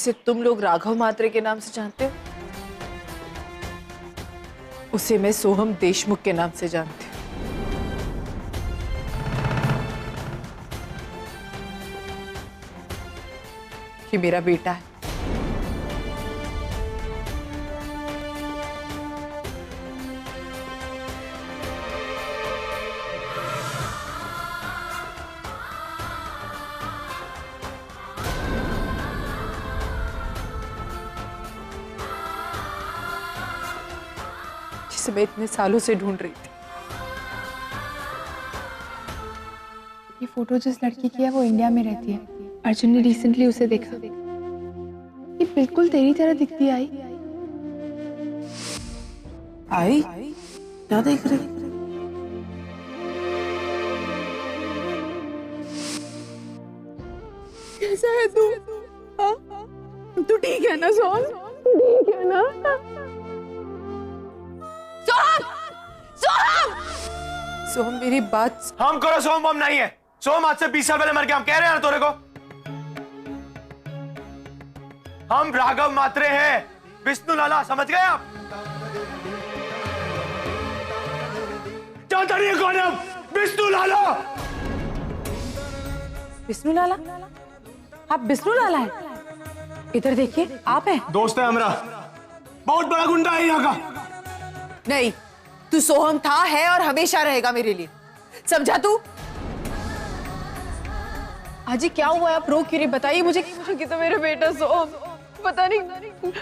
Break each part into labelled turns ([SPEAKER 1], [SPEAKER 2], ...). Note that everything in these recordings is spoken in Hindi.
[SPEAKER 1] जिसे तुम लोग राघव मात्रे के नाम से जानते हो, उसे मैं सोहम देशमुख के नाम से जानती हूँ। ये मेरा बेटा है। जिसे मैं इतने सालों से ढूंढ रही थी।
[SPEAKER 2] ये फोटो जिस लड़की की है वो इंडिया में रहती है। अर्जुन ने रिसेंटली उसे देखा। ये बिल्कुल तेरी तरह दिखती आई।
[SPEAKER 1] आई? क्या देख रही?
[SPEAKER 2] कैसा है तू? तू ठीक है ना सोहम? ठीक है ना?
[SPEAKER 1] सोहम मेरी बात।
[SPEAKER 3] हम करो सोहम बम नहीं है। सोहम आज से 20 साल पहले मर गया। हम कह रहे हैं ना तोरे को। हम राघव मात्रे हैं, विष्णु लाला, समझ गए आप? जानता नहीं है कौन है हम? विष्णु लाला।
[SPEAKER 1] विष्णु लाला? आप विष्णु लाला हैं? इधर देखिए, आप हैं?
[SPEAKER 3] दोस्त है हमारा, बहुत बड़ा गुंडा है यहाँ का।
[SPEAKER 1] नहीं, तू सोहम था, है और हमेशा रहेगा मेरे लिए। समझा तू?
[SPEAKER 2] आजी क्या हुआ है? आप रो क्यों रही? बताइए मुझे। कि तो मेरा बेटा सोहम, पता नहीं,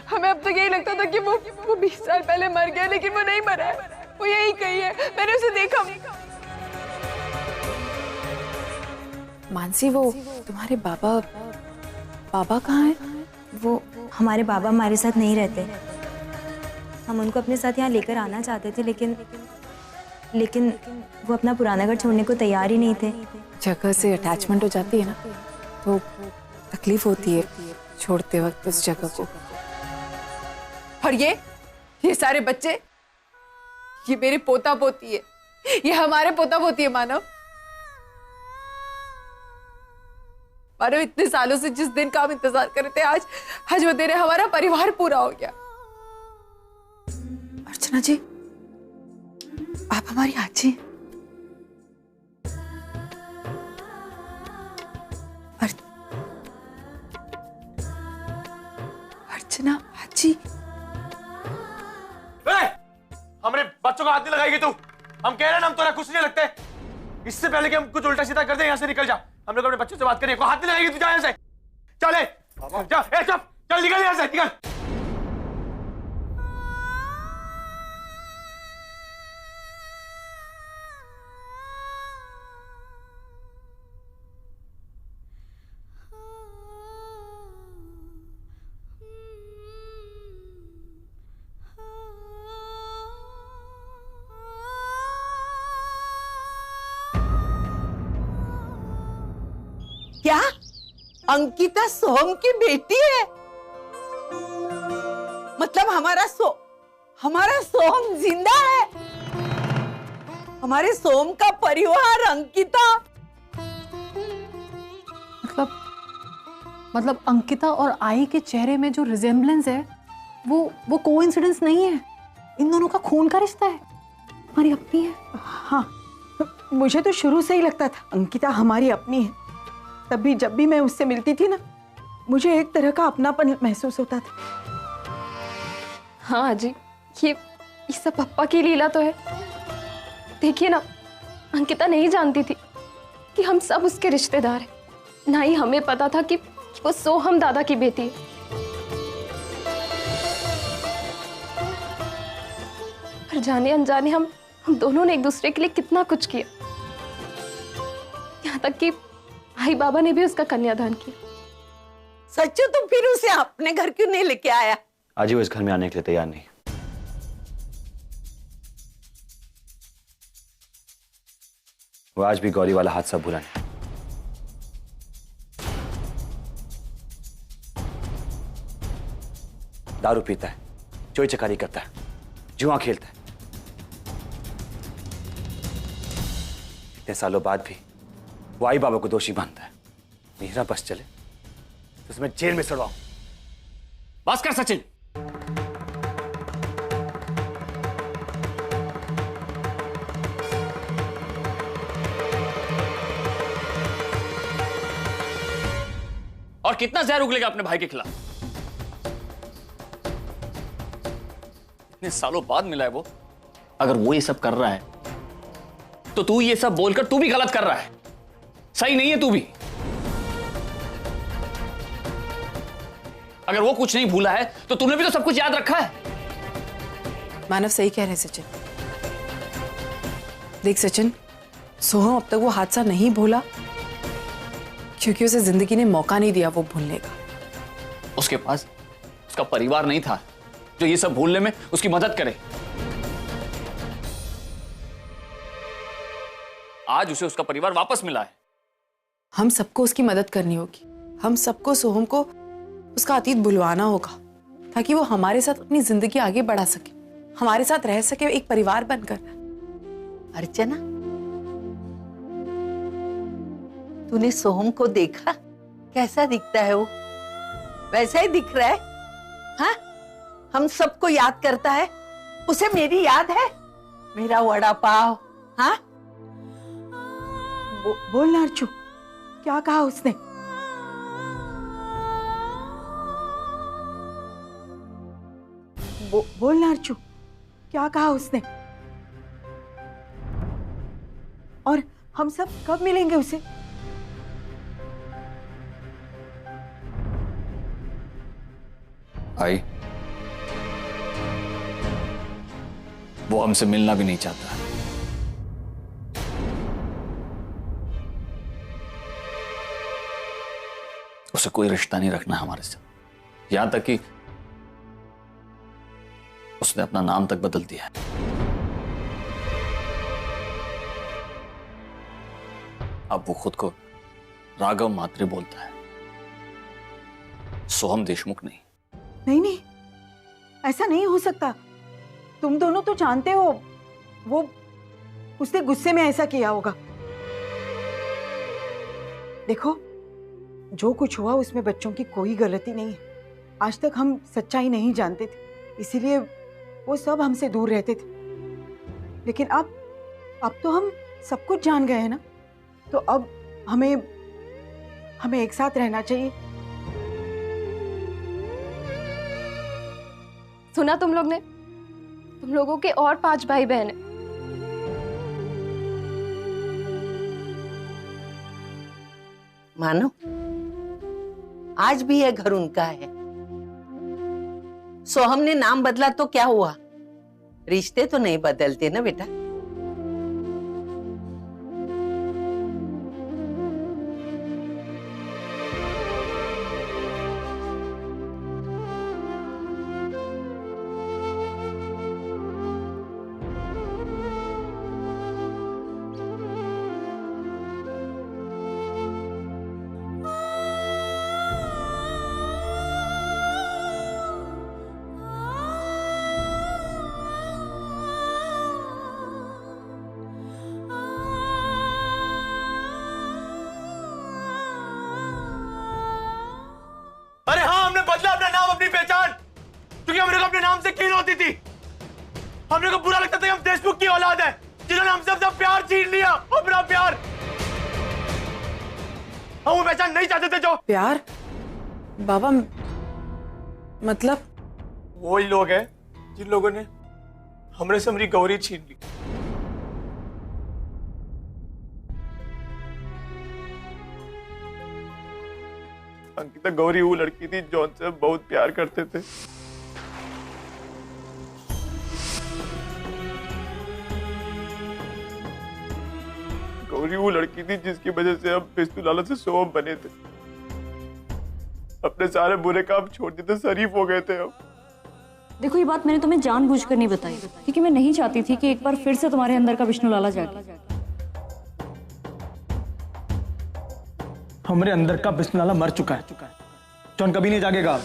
[SPEAKER 2] हमें अब तक यही लगता था कि वो 20 साल पहले मर गया, लेकिन वो नहीं मरा है। वो यही कही है, मैंने उसे देखा।
[SPEAKER 1] मानसी, वो तुम्हारे बाबा कहाँ हैं?
[SPEAKER 4] वो हमारे बाबा हमारे साथ नहीं रहते। हम उनको अपने साथ यहाँ लेकर आना चाहते थे, लेकिन वो अपना पुराना घर छोड़ने को तैयार ही नहीं थे।
[SPEAKER 1] जगह से अटैचमेंट हो जाती है ना, तो तकलीफ होती है छोड़ते वक्त उस जगह को। और ये सारे बच्चे, ये मेरे पोता पोती है, ये हमारे पोता पोती है। मानव इतने सालों से जिस दिन का हम इंतजार कर रहे थे, आज वो दिन है, हमारा परिवार पूरा हो गया। अर्चना जी, आप हमारी आजी हैं। अर्चना आजी।
[SPEAKER 3] हमारे बच्चों का हाथ नहीं लगाएगी तू। हम कह रहे हैं ना, हम तोरा कुछ नहीं लगते। इससे पहले कि हम कुछ उल्टा सीधा कर दे, यहाँ से निकल जा। हम लोग अपने बच्चों से बात करें, को हाथ नहीं लगाएगी तू। जा यहाँ से, चले चल निकल यहाँ से, निकल।
[SPEAKER 5] क्या अंकिता सोहम की बेटी है? मतलब हमारा सोहम जिंदा है? हमारे सोहम का परिवार अंकिता?
[SPEAKER 6] मतलब अंकिता और आई के चेहरे में जो रिजेम्बलेंस है, वो कोइंसिडेंस नहीं है। इन दोनों का खून का रिश्ता है, हमारी अपनी है।
[SPEAKER 5] हाँ, मुझे तो शुरू से ही लगता था अंकिता हमारी अपनी है। तभी जब भी मैं उससे मिलती थी ना, मुझे एक तरह का अपनापन महसूस होता था।
[SPEAKER 2] हाँ जी, ये सब पप्पा की लीला तो है। देखिए ना, अंकिता नहीं जानती थी कि हम सब उसके रिश्तेदार हैं। ना ही हमें पता था कि वो सोहम दादा की बेटी है। पर जाने अनजाने हम दोनों ने एक दूसरे के लिए कितना कुछ किया। यहाँ तक कि भाई बाबा ने भी उसका कन्यादान किया।
[SPEAKER 5] सच्चू, तो फिर उसे अपने घर क्यों नहीं लेके आया?
[SPEAKER 3] आज वो इस घर में आने के लिए तैयार नहीं। वो आज भी गौरी वाला हादसा भूला नहीं। दारू पीता है, चोरी चकारी करता है, जुआ खेलता है। इतने सालों बाद भी वो आई बाबा को दोषी मानता है। मेरा बस चले तो उसमें जेल में सड़वाऊं,
[SPEAKER 7] बस कर सचिन। और कितना जहर उगलेगा अपने भाई के खिलाफ? इतने सालों बाद मिला है वो। अगर वो ये सब कर रहा है तो तू ये सब बोलकर तू भी गलत कर रहा है। सही नहीं है तू भी। अगर वो कुछ नहीं भूला है तो तूने भी तो सब कुछ याद रखा है।
[SPEAKER 1] मानव सही कह रहे हैं सचिन। देख सचिन, सोहम अब तक वो हादसा नहीं भूला क्योंकि उसे जिंदगी ने मौका नहीं दिया वो भूलने का।
[SPEAKER 7] उसके पास उसका परिवार नहीं था जो ये सब भूलने में उसकी मदद करे। आज उसे उसका परिवार वापस मिला है।
[SPEAKER 1] हम सबको उसकी मदद करनी होगी। हम सबको सोहम को उसका अतीत भुलवाना होगा ताकि वो हमारे साथ अपनी जिंदगी आगे बढ़ा सके, हमारे साथ रह सके एक परिवार बनकर।
[SPEAKER 8] अर्चना, तूने सोहम को देखा? कैसा दिखता है वो? वैसा ही दिख रहा है। हाँ, हम सबको याद करता है। उसे मेरी याद है, मेरा वड़ा पाव। हाँ,
[SPEAKER 5] बोल ना अर्चू, क्या कहा उसने? बोल ना अर्चू, क्या कहा उसने? और हम सब कब मिलेंगे उसे?
[SPEAKER 7] भाई, वो हमसे मिलना भी नहीं चाहता। उसे कोई रिश्ता नहीं रखना हमारे साथ। यहां तक कि उसने अपना नाम तक बदल दिया है। अब वो खुद को राघव मात्रे बोलता है, सोहम देशमुख नहीं।
[SPEAKER 5] नहीं, ऐसा नहीं हो सकता। तुम दोनों तो जानते हो वो उसने गुस्से में ऐसा किया होगा। देखो, जो कुछ हुआ उसमें बच्चों की कोई गलती नहीं है। आज तक हम सच्चाई नहीं जानते थे, इसीलिए वो सब हमसे दूर रहते थे। लेकिन अब तो हम सब कुछ जान गए हैं ना, तो अब हमें एक साथ रहना चाहिए।
[SPEAKER 2] सुना तुम लोग ने? तुम लोगों के और 5 भाई बहन हैं।
[SPEAKER 8] मानो, आज भी यह घर उनका है। सोहम ने नाम बदला तो क्या हुआ? रिश्ते तो नहीं बदलते ना बेटा।
[SPEAKER 3] अरे हाँ, हमने बदला अपना नाम, अपनी पहचान, क्योंकि हमने को अपने नाम से कील होती थी। हमने को बुरा लगता था कि हम देशमुख की औलाद है, जिन्होंने हमसे अपना प्यार छीन लिया, अपना प्यार। हम वो पहचान नहीं चाहते थे। जो
[SPEAKER 1] प्यार बाबा, मतलब
[SPEAKER 3] वही लोग हैं जिन लोगों ने हमरे से हमारी गौरी छीन ली। अंकिता गौरी वो लड़की थी जो उनसे बहुत प्यार करते थे। गौरी वो लड़की थी जिसकी वजह से हम पिस्तूल लाला से सोहम बने थे। अपने सारे बुरे काम छोड़ देते, शरीफ हो गए थे हम।
[SPEAKER 9] देखो, ये बात मैंने तुम्हें जानबूझकर नहीं बताई क्योंकि मैं नहीं चाहती थी कि एक बार फिर से तुम्हारे अंदर का विष्णु लाला जागे।
[SPEAKER 10] हमारे अंदर का विष्णु लाला मर चुका है, जॉन कभी नहीं जागेगा।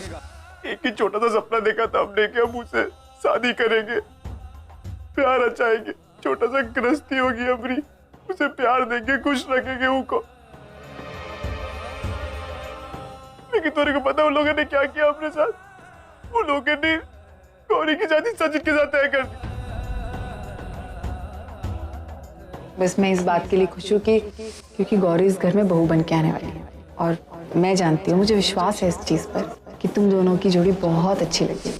[SPEAKER 3] एक ही छोटा सा सपना देखा था हमने कि हम उसे शादी करेंगे, प्यार रचाएंगे, छोटा सा गृहस्थी होगी हमारी, उसे प्यार देंगे, खुश रखेंगे उनको। लेकिन तेरे को पता उन लोगों ने क्या किया अपने साथ? वो लोगों ने गौरी की शादी सचिन के साथ तय कर दी।
[SPEAKER 1] बस मैं इस बात के लिए खुश हूँ कि क्योंकि गौरी इस घर में बहू बन के आने वाली है, और मैं जानती हूँ, मुझे विश्वास है इस चीज पर कि तुम दोनों की जोड़ी बहुत अच्छी लगी।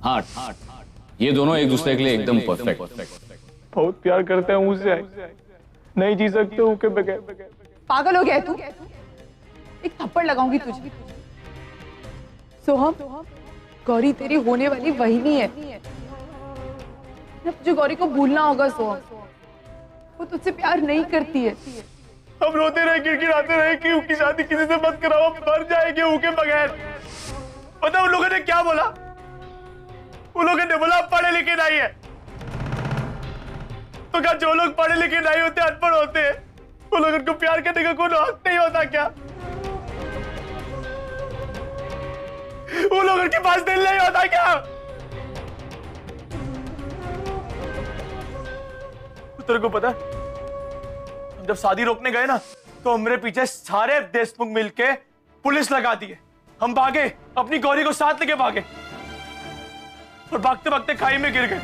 [SPEAKER 7] हाँ, ये दोनों एक दूसरे के लिए एकदम परफेक्ट।
[SPEAKER 3] बहुत प्यार करते हैं मुझसे, नहीं जी सकते उनके बगैर।
[SPEAKER 1] पागल हो गया तू? एक थप्पड़ लगाऊंगी तुझे। सोहम, गौरी तेरी होने वाली वहीनी है। तुझे गौरी को भूलना होगा सोहम, वो तुझसे प्यार नहीं करती है।
[SPEAKER 3] हम रोते रहे, गिड़गिड़ाते रहे कि उनकी शादी किसी से मत कराओ, मर जाएंगे उनके बगैर। पता उन लोगों ने क्या बोला? उन लोगों ने बोला पढ़े लिखे नहीं है। तो क्या जो लोग पढ़े लिखे नहीं होते, अनपढ़ होते हैं, वो लोग उनको प्यार करने का कोई हक नहीं होता क्या? वो लोग उनके पास दिल नहीं होता क्या? तेरे को पता है, हम जब शादी रोकने गए ना, तो हमारे पीछे सारे देशमुख मिलके पुलिस लगा दिए। हम भागे, अपनी गौरी को साथ लेके भागे, और भागते भागते खाई में गिर गए।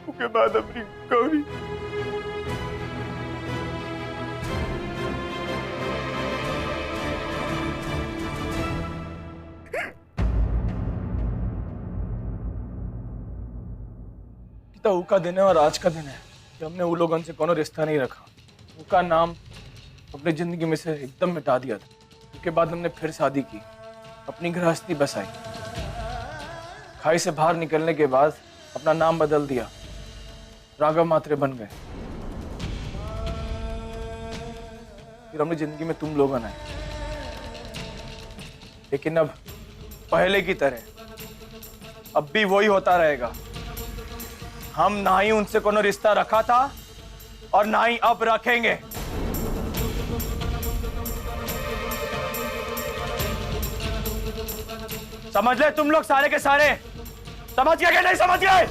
[SPEAKER 3] उसके बाद अपनी गौरी ऊ का दिन है और आज का दिन है कि हमने वो लोगों से कोनो रिश्ता नहीं रखा। उनका नाम अपनी जिंदगी में से एकदम मिटा दिया था। उसके बाद हमने फिर शादी की, अपनी गृहस्थी बसाई। खाई से बाहर निकलने के बाद अपना नाम बदल दिया, राघव मात्रे बन गए। फिर हमने जिंदगी में तुम लोग आए, लेकिन अब पहले की तरह अब भी वही होता रहेगा। हम ना ही उनसे कोनो रिश्ता रखा था और ना ही अब रखेंगे। समझ ले तुम लोग सारे के सारे? समझ गए कि नहीं समझ गए?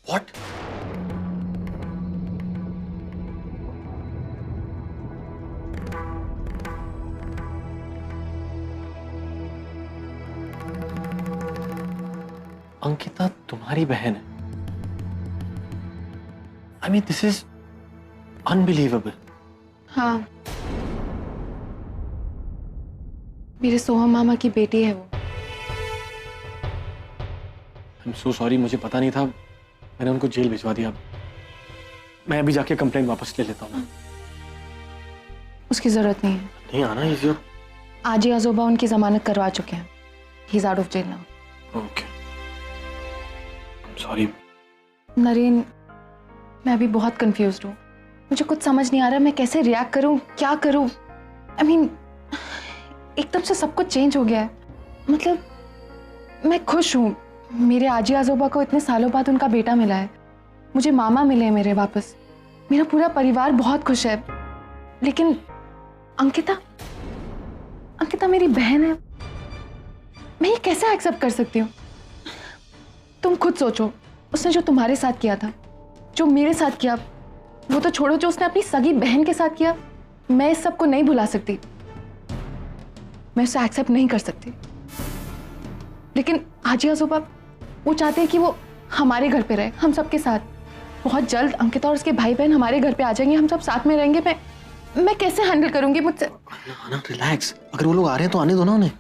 [SPEAKER 3] What?
[SPEAKER 10] अंकिता तुम्हारी बहन है? I mean, this is unbelievable.
[SPEAKER 2] हाँ, मेरे सोहम मामा की बेटी है वो।
[SPEAKER 10] I'm so sorry, मुझे पता नहीं था। मैंने उनको जेल भिजवा दिया। मैं अभी जाके कंप्लेंट वापस ले लेता हूँ।
[SPEAKER 2] उसकी जरूरत नहीं है।
[SPEAKER 10] नहीं आना इजी।
[SPEAKER 2] आजी आजोबा उनकी जमानत करवा चुके हैं। He is out of jail now.
[SPEAKER 10] Okay, sorry.
[SPEAKER 2] Naren, मैं अभी बहुत कंफ्यूज्ड हूँ। मुझे कुछ समझ नहीं आ रहा मैं कैसे रिएक्ट करूँ, क्या करूँ। I mean, एकदम से सब कुछ चेंज हो गया है। मतलब मैं खुश हूँ, मेरे आजी आजोबा को इतने सालों बाद उनका बेटा मिला है। मुझे मामा मिले हैं मेरे वापस। मेरा पूरा परिवार बहुत खुश है। लेकिन अंकिता मेरी बहन है, मैं ये कैसे एक्सेप्ट कर सकती हूँ? तुम खुद सोचो, उसने जो तुम्हारे साथ किया था, जो मेरे साथ किया, वो तो छोड़ो, जो उसने अपनी सगी बहन के साथ किया, मैं इस सब को नहीं भुला सकती। मैं उसे एक्सेप्ट नहीं कर सकती। लेकिन आजी आजोबा वो चाहते हैं कि वो हमारे घर पे रहे, हम सबके साथ। बहुत जल्द अंकिता और उसके भाई बहन हमारे घर पे आ जाएंगे, हम सब साथ में रहेंगे। मैं कैसे हैंडल करूंगी? मुझसे
[SPEAKER 10] रिलैक्स। अगर वो लोग आ रहे हैं तो आने दो ना उन्हें।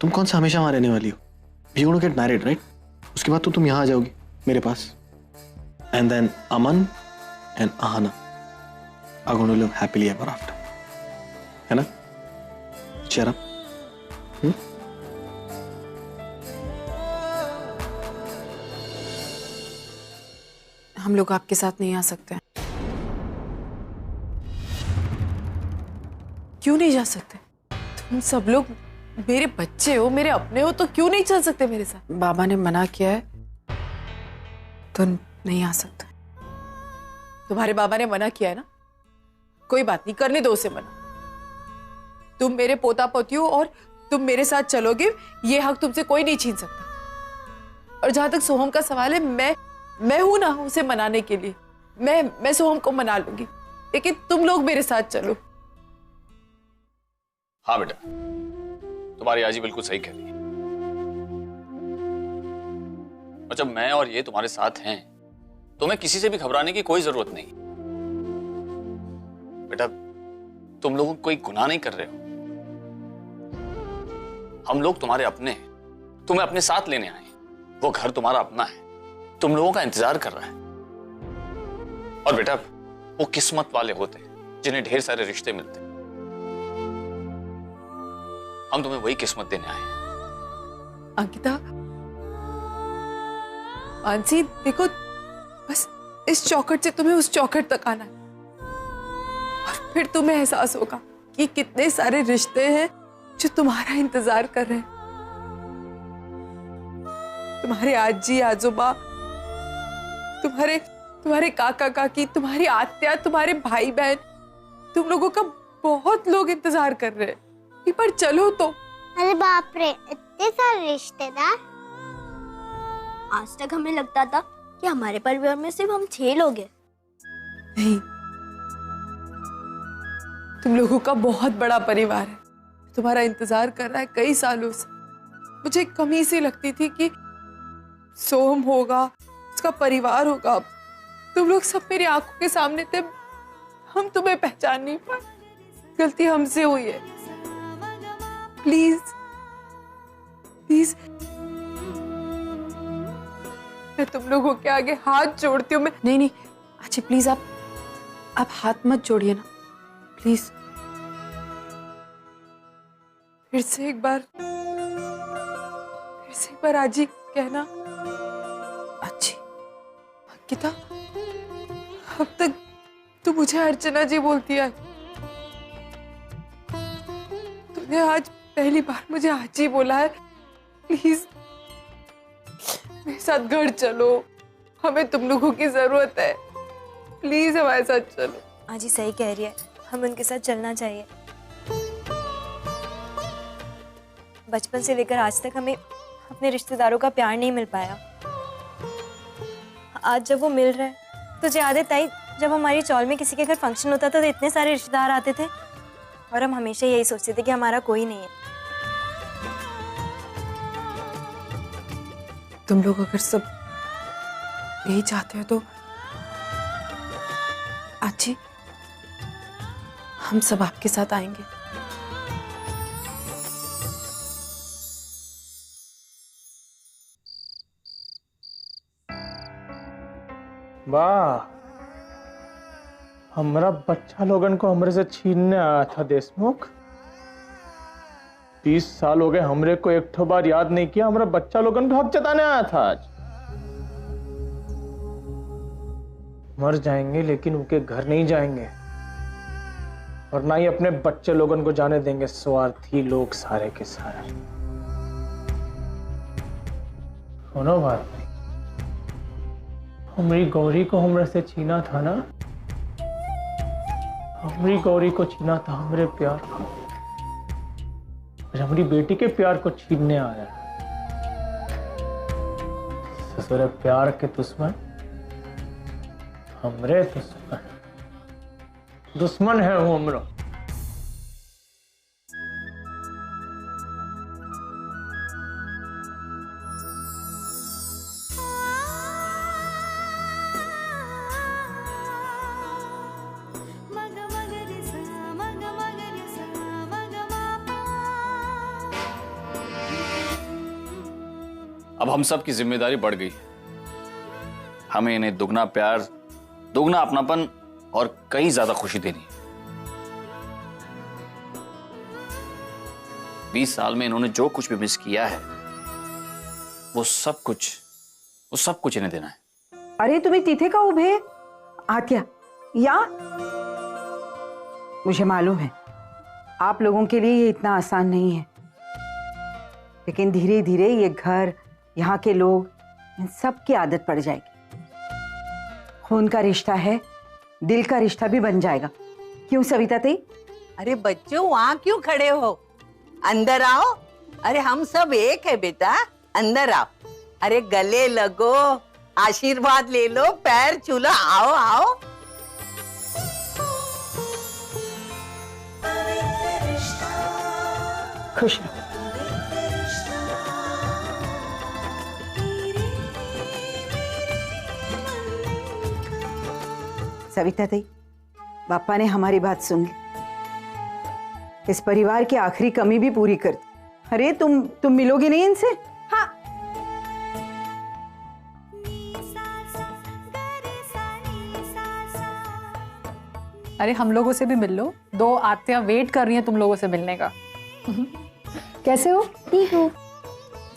[SPEAKER 10] तुम कौन सा हमेशा वहां रहने वाली हो? We want to get married, right? उसके बाद तो तुम यहाँ आ जाओगी मेरे पास। And then Aman and Ahana are going to live happily ever after, है ना? Cheer up.
[SPEAKER 1] हम लोग आपके साथ नहीं आ सकते। क्यों नहीं जा सकते? तुम सब लोग मेरे बच्चे हो, मेरे अपने हो, तो क्यों नहीं चल सकते मेरे साथ? बाबा ने मना किया है तो नहीं आ सकते। तुम्हारे बाबा ने मना किया है ना, कोई बात नहीं, करने दो उसे मना। तुम मेरे पोता पोती हो और तुम मेरे साथ चलोगे, ये हक तुमसे कोई नहीं छीन सकता। और जहां तक सोहम का सवाल है, मैं हूं ना उसे मनाने के लिए। मैं सोहम को मना लूंगी, लेकिन तुम लोग मेरे साथ चलो।
[SPEAKER 7] हाँ बेटा, तुम्हारी आजी बिल्कुल सही कह रही है। और जब मैं और ये तुम्हारे साथ हैं, तुम्हें किसी से भी घबराने की कोई जरूरत नहीं। बेटा, तुम लोग कोई गुनाह नहीं कर रहे हो। हम लोग तुम्हारे अपने हैं, तुम्हें अपने साथ लेने आए। वो घर तुम्हारा अपना है, तुम लोगों का इंतजार कर रहा है। और बेटा, वो किस्मत वाले होते हैं जिन्हें ढेर सारे रिश्ते मिलते हैं। हम तुम्हें वही किस्मत देने आए हैं।
[SPEAKER 1] अंकिता, मानसी, देखो, बस इस चौखट से तुम्हें उस चौखट तक आना है, और फिर तुम्हें एहसास होगा कि कितने सारे रिश्ते हैं जो तुम्हारा इंतजार कर रहे हैं। तुम्हारे आजी आजोबा, तुम्हारे काका काकी, तुम्हारी आत्या, तुम्हारे भाई बहन, तुम लोगों का बहुत लोग इंतजार कर रहे हैं। एक बार चलो तो।
[SPEAKER 11] अरे बाप रे, इतने सारे रिश्तेदार। आज तक हमें लगता था कि हमारे परिवार में सिर्फ हम 6 लोग हैं।
[SPEAKER 1] नहीं, तुम लोगों का बहुत बड़ा परिवार है, तुम्हारा इंतजार कर रहा है कई सालों से। मुझे कमी सी लगती थी कि सोहम होगा, उसका परिवार होगा। तुम लोग सब मेरी आंखों के सामने थे, हम तुम्हें पहचान नहीं पाए। गलती हमसे हुई है। प्लीज प्लीज, मैं तुम लोगों के आगे हाथ जोड़ती हूँ। मैं नहीं, अच्छी प्लीज, आप हाथ मत जोड़िए ना, प्लीज। फिर से एक बार आजी कहना। अच्छी अंकिता, अब तक तू मुझे अर्चना जी बोलती है, तूने आज पहली बार मुझे आजी बोला है। प्लीज मेरे साथ घर चलो, हमें तुम लोगों की जरूरत है। प्लीज हमारे साथ चलो।
[SPEAKER 4] आजी सही कह रही है, हम उनके साथ चलना चाहिए। बचपन से लेकर आज तक हमें अपने रिश्तेदारों का प्यार नहीं मिल पाया। आज जब वो मिल रहा है, तुझे याद है ताई, जब हमारी चौल में किसी के घर फंक्शन होता था तो इतने सारे रिश्तेदार आते थे, और हम हमेशा यही सोचते थे कि हमारा कोई नहीं है।
[SPEAKER 1] तुम लोग अगर सब यही चाहते हो तो आजी, हम सब आपके साथ आएंगे।
[SPEAKER 12] वाह, हमारा बच्चा लोगन को हमरे से छीनने आया था देशमुख। 20 साल हो गए, हमरे को एक ठो बार याद नहीं किया। हमारा बच्चा लोगन को हक जताने आया था आज। मर जाएंगे लेकिन उनके घर नहीं जाएंगे, और ना ही अपने बच्चे लोगन को जाने देंगे स्वार्थी लोग सारे के सारे। सुनो बात नहीं, हमारी गौरी को हमरे से छीना था ना, हमारी गौरी को छीना था, हमरे प्यार को। हमारी बेटी के प्यार को छीनने आया। ससुर प्यार के दुश्मन हमरे दुश्मन है वो हमरो।
[SPEAKER 7] अब हम सब की जिम्मेदारी बढ़ गई है। हमें इन्हें दुगना प्यार, दुगना अपनापन और कई ज्यादा खुशी देनी है। 20 साल में इन्होंने जो कुछ भी मिस किया है, वो सब कुछ इन्हें देना है।
[SPEAKER 5] अरे तुम्ही तिथे का उभे आत्या, या मुझे मालूम है आप लोगों के लिए ये इतना आसान नहीं है, लेकिन धीरे धीरे ये घर, यहाँ के लोग, इन सब की आदत पड़ जाएगी। खून का रिश्ता है, दिल का रिश्ता भी बन जाएगा। क्यों सविता ती?
[SPEAKER 8] अरे बच्चों, वहां क्यों खड़े हो? अंदर आओ। अरे हम सब एक है बेटा, अंदर आओ। अरे गले लगो, आशीर्वाद ले लो, पैर छू लो, आओ आओ।
[SPEAKER 5] खुश रहो। सविता दी, पापा ने हमारी बात सुन ली। इस परिवार की आखिरी कमी भी पूरी कर दी। अरे तुम मिलोगे नहीं इनसे?
[SPEAKER 1] हाँ,
[SPEAKER 6] अरे हम लोगों से भी मिल लो, 2 आत्या वेट कर रही हैं तुम लोगों से मिलने का। कैसे हो?
[SPEAKER 2] ठीक हूँ।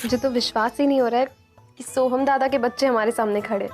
[SPEAKER 2] मुझे तो विश्वास ही नहीं हो रहा है कि सोहम दादा के बच्चे हमारे सामने खड़े।